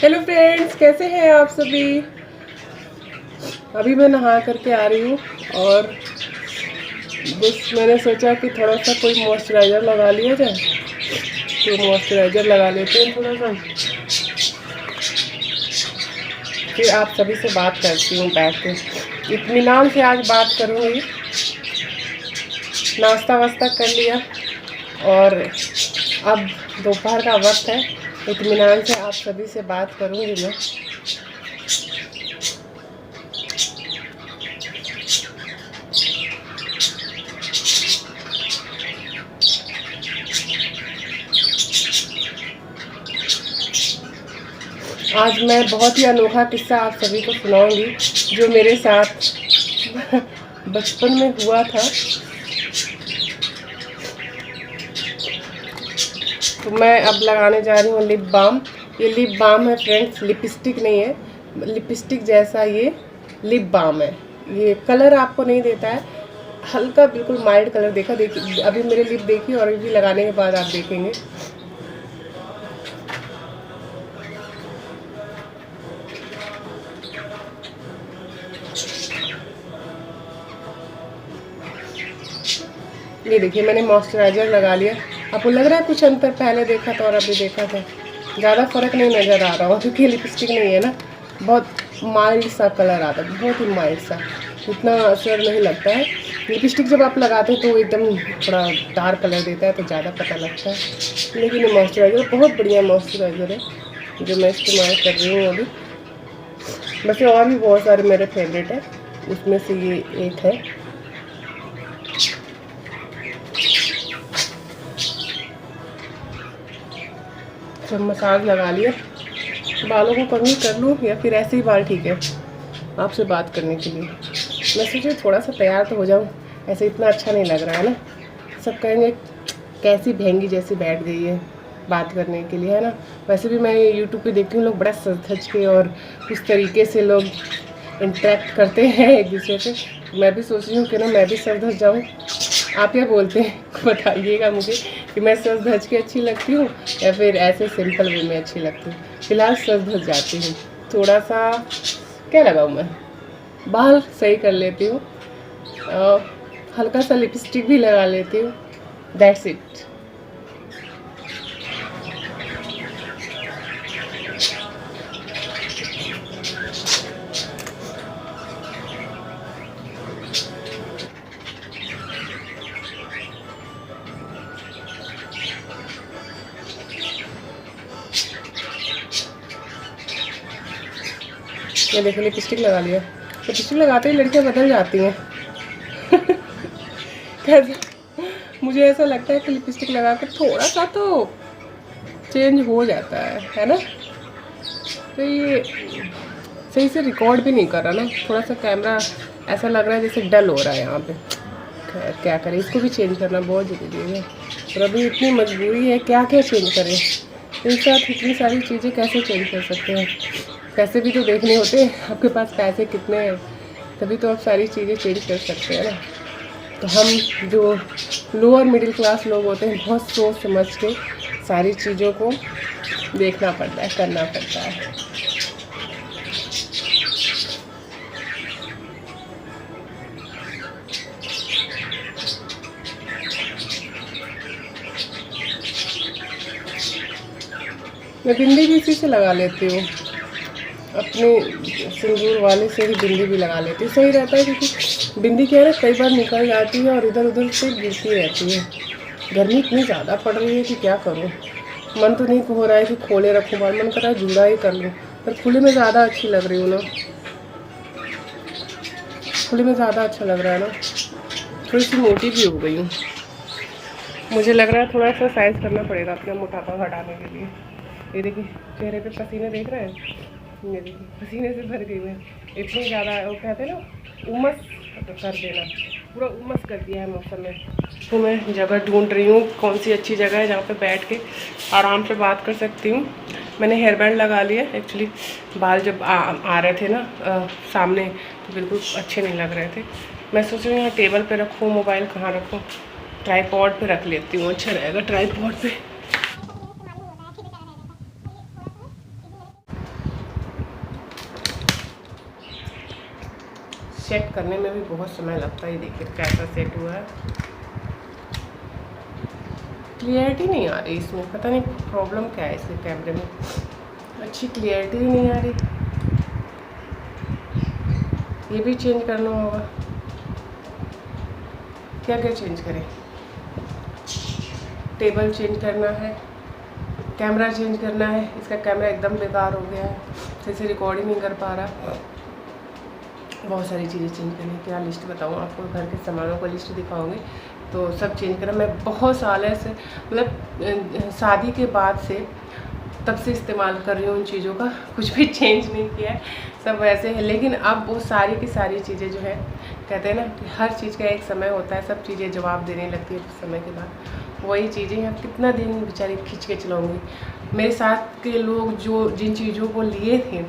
Hello friends, कैसे हैं आप सभी। अभी मैं नहा करके आ रही हूँ और बस मैंने सोचा कि थोड़ा सा कोई मॉइस्चराइज़र लगा लिया जाए, तो मॉइस्चराइज़र लगा लेते हैं थोड़ा सा। फिर आप सभी से बात करती हूँ बैठ के, इत्मीनान से आज बात करूँगी। नाश्ता वास्ता कर लिया और अब दोपहर का वक्त है, इत्मीनान से आप सभी से बात करूँगी मैं। आज मैं बहुत ही अनोखा किस्सा आप सभी को सुनाऊंगी जो मेरे साथ बचपन में हुआ था। तो मैं अब लगाने जा रही हूँ लिप बाम। ये लिप बाम है फ्रेंड्स, लिपस्टिक नहीं है। लिपस्टिक जैसा ये लिप बाम है। ये कलर आपको नहीं देता है, हल्का बिल्कुल माइल्ड कलर। देखिए अभी मेरे लिप देखिए और भी लगाने के बाद आप देखेंगे। ये देखिए मैंने मॉइस्चराइज़र लगा लिया। आपको लग रहा है कुछ अंतर पहले देखा था और अभी देखा था? ज़्यादा फ़र्क नहीं नज़र आ रहा हो क्योंकि लिपस्टिक नहीं है ना, बहुत माइल्ड सा कलर आता है, बहुत ही माइल्ड सा, इतना असर नहीं लगता है। लिपस्टिक जब आप लगाते हैं तो एकदम थोड़ा डार्क कलर देता है तो ज़्यादा पता लगता है। लेकिन ये मॉइस्चराइज़र बहुत बढ़िया मॉइस्चराइज़र है जो मैं इस्तेमाल कर रही हूँ अभी। वैसे और भी बहुत सारे मेरे फेवरेट हैं, उसमें से ये एक है। जब मसाज लगा लिया, बालों को कभी कर लूँ या फिर ऐसे ही बाल ठीक है आपसे बात करने के लिए। मैं सोची थोड़ा सा तैयार तो हो जाऊँ, ऐसे इतना अच्छा नहीं लग रहा है ना। सब कहेंगे कैसी बहंगी जैसी बैठ गई है बात करने के लिए, है ना। वैसे भी मैं यूट्यूब पे देखती हूँ लोग बड़ा सज धज के और उस तरीके से लोग इंटरेक्ट करते हैं एक दूसरे से। मैं भी सोच रही हूँ कि ना मैं भी सज धज जाऊँ। आप क्या बोलते हैं बताइएगा मुझे कि मैं सज धज के अच्छी लगती हूँ या फिर ऐसे सिंपल वे में अच्छी लगती हूँ। फिलहाल सज धज जाती हूँ। थोड़ा सा क्या लगाऊँ मैं, बाल सही कर लेती हूँ, हल्का सा लिपस्टिक भी लगा लेती हूँ, दैट्स इट। ये देखो लिपस्टिक लगा लिया। लिपस्टिक लगाते ही लड़कियां बदल जाती हैं कैसे, मुझे ऐसा लगता है कि लिपस्टिक लगा कर थोड़ा सा तो चेंज हो जाता है ना। तो ये सही से रिकॉर्ड भी नहीं कर रहा ना, थोड़ा सा कैमरा ऐसा लग रहा है जैसे डल हो रहा है यहाँ पे। खैर क्या करें, इसको भी चेंज करना बहुत ज़रूरी है और अभी इतनी मजबूरी है, क्या क्या चेंज करें। एक साथ इतनी सारी चीज़ें कैसे चेंज कर सकते हैं। पैसे भी तो देखने होते हैं, आपके पास पैसे कितने हैं तभी तो आप सारी चीज़ें चेंज कर सकते हैं ना। तो हम जो लोअर मिडिल क्लास लोग होते हैं बहुत सोच समझ के सारी चीज़ों को देखना पड़ता है, करना पड़ता है। मैं बिंदी भी इसी से लगा लेती हूँ, अपने सिंदूर वाले से ही बिंदी भी लगा लेती हूँ। सही रहता है क्योंकि बिंदी क्या है ना, कई बार निकल जाती है और इधर उधर से गिरती रहती है। गर्मी इतनी ज़्यादा पड़ रही है कि क्या करूँ। मन तो नहीं हो रहा है कि खोले रखूँ बाल, मन कर रहा है जूड़ा ही कर लूँ, पर खुले में ज़्यादा अच्छी लग रही हूँ ना। खुले में ज़्यादा अच्छा लग रहा है ना। थोड़ी सी मोटी भी हो गई हूँ, मुझे लग रहा है थोड़ा सा एक्सरसाइज करना पड़ेगा अपना मोटापा घटाने के लिए। ये देखिए चेहरे पे पसीने देख रहे हैं, ये देखिए पसीने से भर गई मैं। इतनी ज़्यादा वो कहते हैं ना उमस कर देना, पूरा उमस कर दिया है मौसम में। तो मैं जगह ढूंढ रही हूँ कौन सी अच्छी जगह है जहाँ पे बैठ के आराम से बात कर सकती हूँ। मैंने हेयर बैंड लगा लिया। एक्चुअली बाल जब आ रहे थे ना सामने तो बिल्कुल अच्छे नहीं लग रहे थे। मैं सोच रही हूँ यहाँ टेबल पे रखूँ, मोबाइल कहाँ रखूँ, ट्राईपॉड पे रख लेती हूँ, अच्छा रहेगा ट्राईपॉड पे। सेट करने में भी बहुत समय लगता है। देखिए कैसा सेट हुआ है, क्लियरिटी नहीं आ रही इसमें, पता नहीं प्रॉब्लम क्या है इसके कैमरे में, अच्छी क्लियरिटी नहीं आ रही। ये भी चेंज करना होगा, क्या क्या चेंज करें, टेबल चेंज करना है, कैमरा चेंज करना है। इसका कैमरा एकदम बेकार हो गया है, सही से रिकॉर्ड ही नहीं कर पा रहा। बहुत सारी चीज़ें चेंज करनी, क्या लिस्ट बताऊँ आपको, घर के सामानों को लिस्ट दिखाऊंगी तो सब चेंज करना। मैं बहुत साल से मतलब शादी के बाद से तब से इस्तेमाल कर रही हूँ उन चीज़ों का, कुछ भी चेंज नहीं किया है, सब वैसे है। लेकिन अब वो सारी की सारी चीज़ें जो है, कहते हैं ना कि हर चीज़ का एक समय होता है, सब चीज़ें जवाब देने लगती है कुछ समय के बाद। वही चीज़ें अब कितना दिन बेचारी खींच के चलाऊँगी। मेरे साथ के लोग जो जिन चीज़ों को लिए थे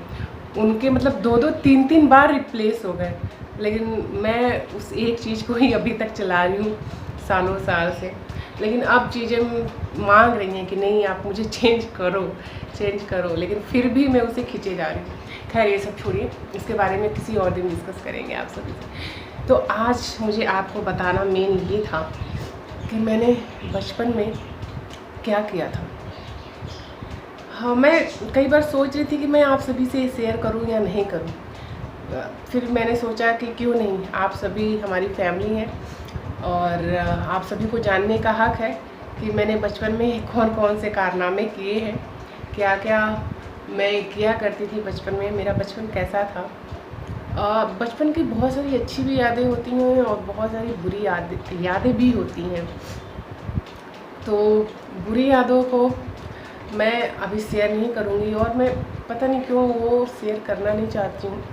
उनके मतलब 2-2 3-3 बार रिप्लेस हो गए, लेकिन मैं उस एक चीज़ को ही अभी तक चला रही हूँ सालों साल से। लेकिन अब चीज़ें मांग रही हैं कि नहीं आप मुझे चेंज करो, लेकिन फिर भी मैं उसे खींचे जा रही हूँ। खैर ये सब छोड़िए, इसके बारे में किसी और दिन डिस्कस करेंगे आप सभी से। तो आज मुझे आपको बताना मेन ये था कि मैंने बचपन में क्या किया था। हाँ, मैं कई बार सोच रही थी कि मैं आप सभी से शेयर करूं या नहीं करूं। फिर मैंने सोचा कि क्यों नहीं, आप सभी हमारी फैमिली हैं और आप सभी को जानने का हक है कि मैंने बचपन में कौन कौन से कारनामे किए हैं, क्या क्या मैं किया करती थी बचपन में, मेरा बचपन कैसा था। बचपन की बहुत सारी अच्छी भी यादें होती हैं और बहुत सारी बुरी यादें भी होती हैं। तो बुरी यादों को मैं अभी शेयर नहीं करूँगी और मैं पता नहीं क्यों वो शेयर करना नहीं चाहती हूँ।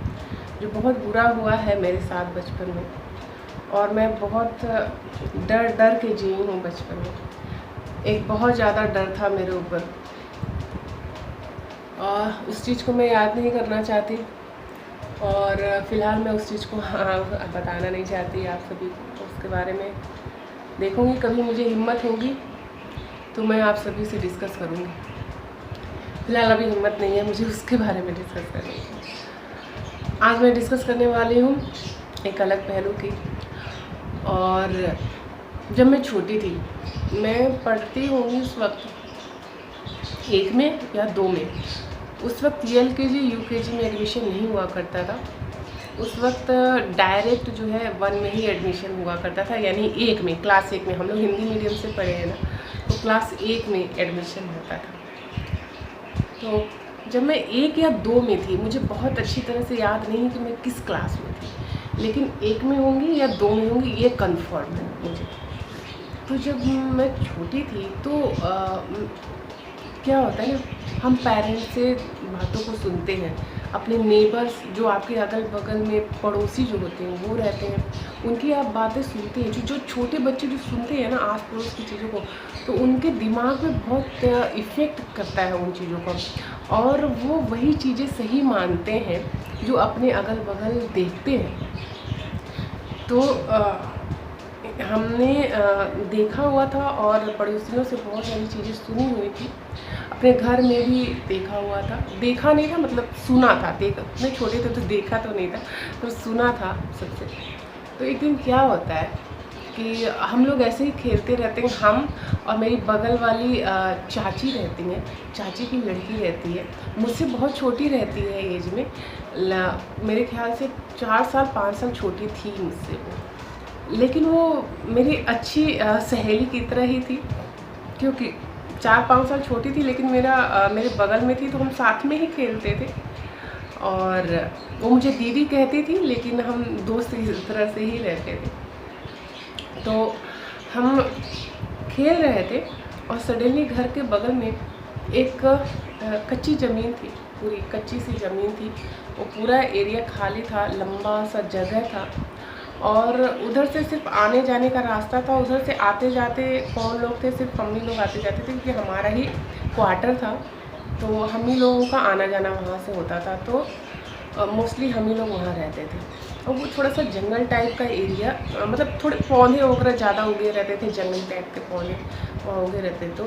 जो बहुत बुरा हुआ है मेरे साथ बचपन में, और मैं बहुत डर के जी हूँ बचपन में। एक बहुत ज़्यादा डर था मेरे ऊपर और उस चीज़ को मैं याद नहीं करना चाहती और फ़िलहाल मैं उस चीज़ को बताना नहीं चाहती आप सभी को। उसके बारे में देखूँगी, कभी मुझे हिम्मत होगी तो मैं आप सभी से डिस्कस करूँगी। फ़िलहाल अभी हिम्मत नहीं है मुझे उसके बारे में डिस्कस करने की। आज मैं डिस्कस करने वाली हूँ एक अलग पहलू की। और जब मैं छोटी थी, मैं पढ़ती होंगी उस वक्त 1 में या 2 में, उस वक्त LKG UKG में एडमिशन नहीं हुआ करता था। उस वक्त डायरेक्ट जो है 1 में ही एडमिशन हुआ करता था, यानी 1 में, क्लास 1 में। हम लोग हिंदी मीडियम से पढ़े हैं ना, तो क्लास 1 में एडमिशन होता था। तो जब मैं 1 या 2 में थी, मुझे बहुत अच्छी तरह से याद नहीं कि मैं किस क्लास में थी, लेकिन 1 में होंगी या 2 में होंगी ये कंफर्म है मुझे। तो जब मैं छोटी थी तो क्या होता है ना, हम पेरेंट्स से बातों को सुनते हैं, अपने नेबर्स जो आपके अगल बगल में पड़ोसी जो होते हैं वो रहते हैं, उनकी आप बातें सुनते हैं। जो छोटे बच्चे जो सुनते हैं ना आस पड़ोस की चीज़ों को, तो उनके दिमाग में बहुत इफ़ेक्ट करता है उन चीज़ों का, और वो वही चीज़ें सही मानते हैं जो अपने अगल बगल देखते हैं। तो हमने देखा हुआ था और पड़ोसियों से बहुत सारी चीज़ें सुनी हुई थी, अपने घर में भी देखा हुआ था। देखा नहीं था, मतलब सुना था। इतने छोटे थे तो देखा तो नहीं था, पर सुना था सबसे। तो एक दिन क्या होता है कि हम लोग ऐसे ही खेलते रहते हैं, हम और मेरी बगल वाली चाची रहती हैं, चाची की लड़की रहती है, मुझसे बहुत छोटी रहती है एज में, मेरे ख्याल से 4 साल 5 साल छोटी थी मुझसे वो। लेकिन वो मेरी अच्छी सहेली की तरह ही थी, क्योंकि 4-5 साल छोटी थी, लेकिन मेरे बगल में थी, तो हम साथ में ही खेलते थे। और वो मुझे दीदी कहती थी, लेकिन हम दोस्त की तरह से ही रहते थे। तो हम खेल रहे थे और सडनली घर के बगल में एक कच्ची ज़मीन थी, पूरी कच्ची सी ज़मीन थी। वो पूरा एरिया खाली था, लंबा सा जगह था, और उधर से सिर्फ आने जाने का रास्ता था। उधर से आते जाते कौन लोग थे, सिर्फ हम ही लोग आते जाते थे, क्योंकि हमारा ही क्वार्टर था, तो हम ही लोगों का आना जाना वहाँ से होता था। तो मोस्टली हम ही लोग वहाँ रहते थे। और वो थोड़ा सा जंगल टाइप का एरिया, मतलब थोड़े पौधे वगैरह ज़्यादा उगे रहते थे, जंगल टाइप के पौधे वहाँ उगे रहते। तो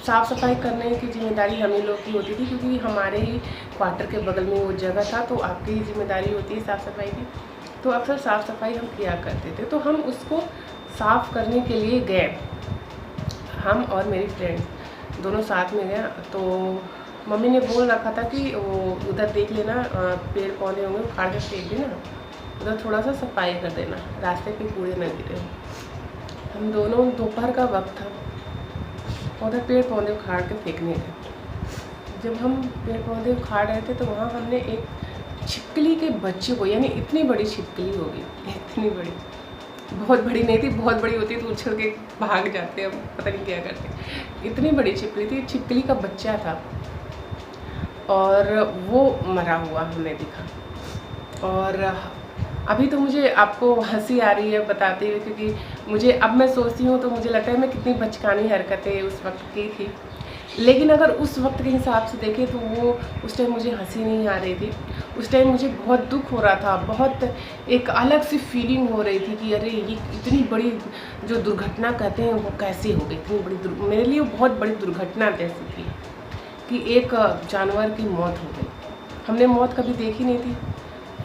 साफ़ सफाई करने की जिम्मेदारी हम ही लोग की होती थी, क्योंकि हमारे ही क्वार्टर के बगल में वो जगह था, तो आपकी ही जिम्मेदारी होती है साफ़ सफाई की। तो अक्सर साफ़ सफाई हम किया करते थे। तो हम उसको साफ़ करने के लिए गए, हम और मेरी फ्रेंड दोनों साथ में गए। तो मम्मी ने बोल रखा था कि वो उधर देख लेना, पेड़ पौधे होंगे उखाड़ के फेंक देना, उधर थोड़ा सा सफाई कर देना, रास्ते पे कूड़े न गिरे। हम दोनों, दोपहर का वक्त था, उधर पेड़ पौधे उखाड़ के फेंकने गए। जब हम पेड़ पौधे उखाड़ रहे थे तो वहाँ हमने एक छिपकली के बच्चे को, यानी इतनी बड़ी छिपकली होगी, इतनी बड़ी, बहुत बड़ी नहीं थी, बहुत बड़ी होती तो उछल के भाग जाते, हम पता नहीं क्या करते। इतनी बड़ी छिपकली थी, छिपकली का बच्चा था और वो मरा हुआ हमने दिखा। और अभी तो मुझे आपको हंसी आ रही है बताते हुए, क्योंकि मुझे अब मैं सोचती हूँ तो मुझे लगता है मैं कितनी बचकानी हरकतें उस वक्त की थी। लेकिन अगर उस वक्त के हिसाब से देखें तो वो उस टाइम मुझे हंसी नहीं आ रही थी, उस टाइम मुझे बहुत दुख हो रहा था, बहुत एक अलग सी फीलिंग हो रही थी कि अरे ये इतनी बड़ी जो दुर्घटना कहते हैं वो कैसे हो गई, इतनी बड़ी मेरे लिए बहुत बड़ी दुर्घटना जैसी थी कि एक जानवर की मौत हो गई। हमने मौत कभी देखी नहीं थी,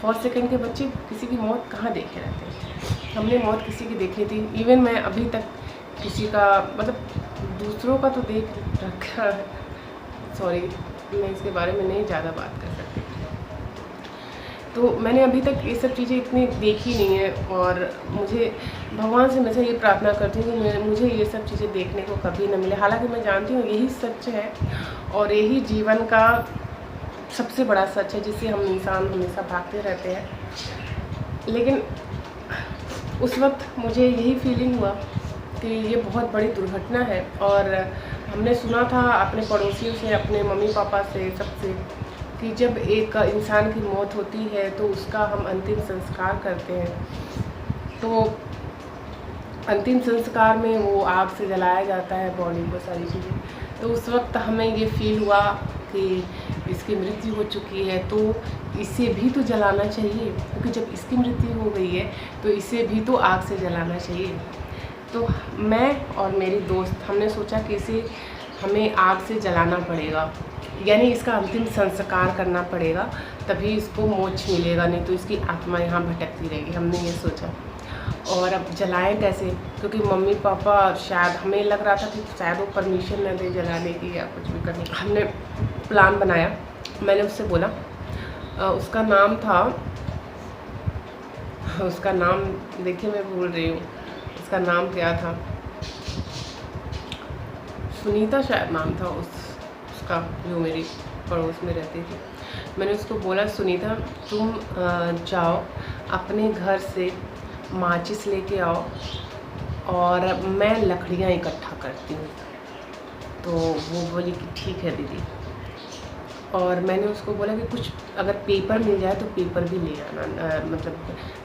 4 सेकंड के बच्चे किसी की मौत कहाँ देखे रहते हैं, हमने मौत किसी की देखी थी। इवन मैं अभी तक किसी का, मतलब दूसरों का तो देख रखा है, सॉरी मैं इसके बारे में नहीं ज़्यादा बात कर सकती, तो मैंने अभी तक ये सब चीज़ें इतनी देखी नहीं है। और मुझे भगवान से हमेशा ये प्रार्थना करती हूँ कि मुझे ये सब चीज़ें देखने को कभी न मिले। हालांकि मैं जानती हूँ यही सच है और यही जीवन का सबसे बड़ा सच है जिससे हम इंसान हमेशा भागते रहते हैं। लेकिन उस वक्त मुझे यही फीलिंग हुआ कि ये बहुत बड़ी दुर्घटना है। और हमने सुना था अपने पड़ोसियों से, अपने मम्मी पापा से, सबसे, कि जब एक इंसान की मौत होती है तो उसका हम अंतिम संस्कार करते हैं। तो अंतिम संस्कार में वो आग से जलाया जाता है बॉडी को, सारी चीज़ें। तो उस वक्त हमें ये फील हुआ कि इसकी मृत्यु हो चुकी है तो इसे भी तो जलाना चाहिए, क्योंकि जब इसकी मृत्यु हो गई है तो इसे भी तो आग से जलाना चाहिए। तो मैं और मेरी दोस्त हमने सोचा कि इसे हमें आग से जलाना पड़ेगा, यानी इसका अंतिम संस्कार करना पड़ेगा, तभी इसको मोक्ष मिलेगा, नहीं तो इसकी आत्मा यहाँ भटकती रहेगी। हमने ये सोचा। और अब जलाएं कैसे, क्योंकि मम्मी पापा शायद, हमें लग रहा था कि शायद वो परमिशन न दे जलाने की या कुछ भी करने की। हमने प्लान बनाया, मैंने उससे बोला, उसका नाम देखिए मैं भूल रही हूँ, उसका नाम क्या था, सुनीता शायद नाम था उसका, जो मेरी पड़ोस में रहती थी। मैंने उसको बोला, सुनीता तुम जाओ अपने घर से माचिस लेके आओ और मैं लकड़ियाँ इकट्ठा करती हूँ। तो वो बोली कि ठीक है दीदी। और मैंने उसको बोला कि कुछ अगर पेपर मिल जाए तो पेपर भी ले आना, मतलब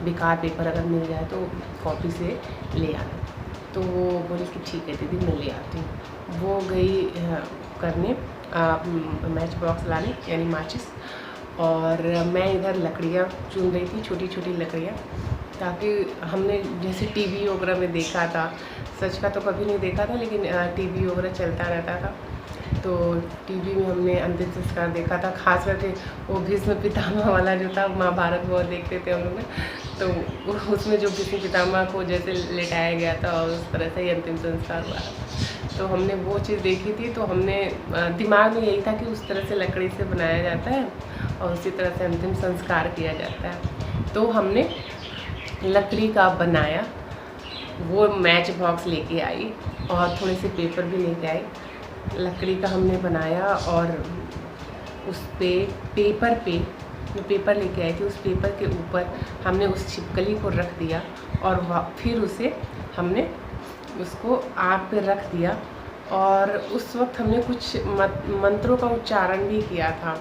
बेकार पेपर अगर मिल जाए तो कॉपी से ले आना। तो वो बोली कि ठीक है दीदी मैं ले आती हूँ। वो गई करने मैच बॉक्स लाने, यानी माचिस, और मैं इधर लकड़ियाँ चुन रही थी, छोटी छोटी लकड़ियाँ, ताकि हमने जैसे टीवी वगैरह में देखा था, सच का तो कभी नहीं देखा था, लेकिन टीवी वगैरह चलता रहता था, तो टीवी में हमने अंतिम संस्कार देखा था। खास करके वो भीष्म पितामह वाला जो था, महाभारत बहुत देखते थे हम लोग, तो उसमें जो भीष्म पितामह को जैसे लेटाया गया था और उस तरह से ही अंतिम संस्कार हुआ, तो हमने वो चीज़ देखी थी। तो हमने दिमाग में यही था कि उस तरह से लकड़ी से बनाया जाता है और उसी तरह से अंतिम संस्कार किया जाता है। तो हमने लकड़ी का बनाया, वो मैच बॉक्स लेके आई और थोड़े से पेपर भी लेके आई। लकड़ी का हमने बनाया और उस पेपर पे जो पेपर लेके आई थी, उस पेपर के ऊपर हमने उस छिपकली को रख दिया और फिर उसे हमने उसको आग पे रख दिया। और उस वक्त हमने कुछ मंत्रों का उच्चारण भी किया था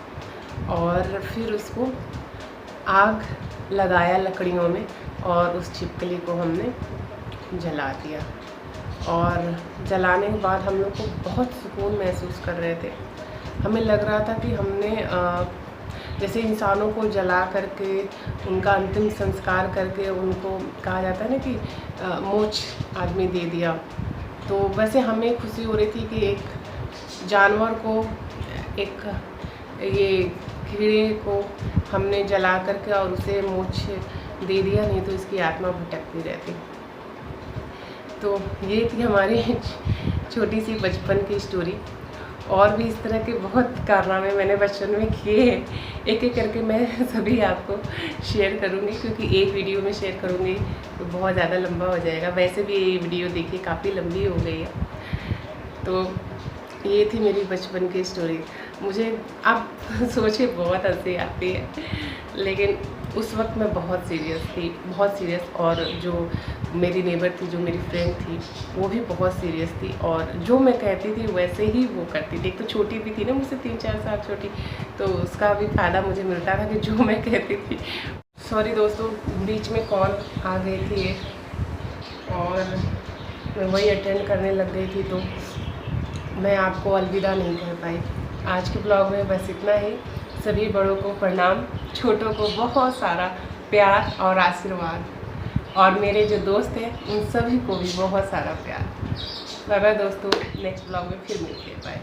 और फिर उसको आग लगाया लकड़ियों में और उस छिपकली को हमने जला दिया। और जलाने के बाद हम लोग को बहुत सुकून महसूस कर रहे थे। हमें लग रहा था कि हमने जैसे इंसानों को जला करके उनका अंतिम संस्कार करके, उनको कहा जाता है ना कि मोक्ष आदमी दे दिया, तो वैसे हमें खुशी हो रही थी कि एक जानवर को, एक ये कीड़े को हमने जला करके और उसे मोक्ष दे दिया, नहीं तो इसकी आत्मा भटकती रहती। तो ये थी हमारी छोटी सी बचपन की स्टोरी। और भी इस तरह के बहुत कारनामे मैंने बचपन में किए हैं, एक एक करके मैं सभी आपको शेयर करूँगी, क्योंकि एक वीडियो में शेयर करूँगी तो बहुत ज़्यादा लंबा हो जाएगा। वैसे भी ये वीडियो देखिए काफ़ी लंबी हो गई है। तो ये थी मेरी बचपन की स्टोरी। मुझे अब सोचे बहुत हंसी आती है, लेकिन उस वक्त मैं बहुत सीरियस थी, बहुत सीरियस। और जो मेरी नेबर थी, जो मेरी फ्रेंड थी, वो भी बहुत सीरियस थी, और जो मैं कहती थी वैसे ही वो करती थी। एक तो छोटी भी थी ना, मुझसे 3-4 साल छोटी, तो उसका भी फ़ायदा मुझे मिलता था कि जो मैं कहती थी। सॉरी दोस्तों, बीच में कॉल आ गई थी और मैं वही अटेंड करने लग गई थी, तो मैं आपको अलविदा नहीं कह पाई। आज के ब्लॉग में बस इतना ही। सभी बड़ों को प्रणाम, छोटों को बहुत सारा प्यार और आशीर्वाद, और मेरे जो दोस्त हैं उन सभी को भी बहुत सारा प्यार। बाय बाय दोस्तों, नेक्स्ट ब्लॉग में फिर मिलते हैं। बाय।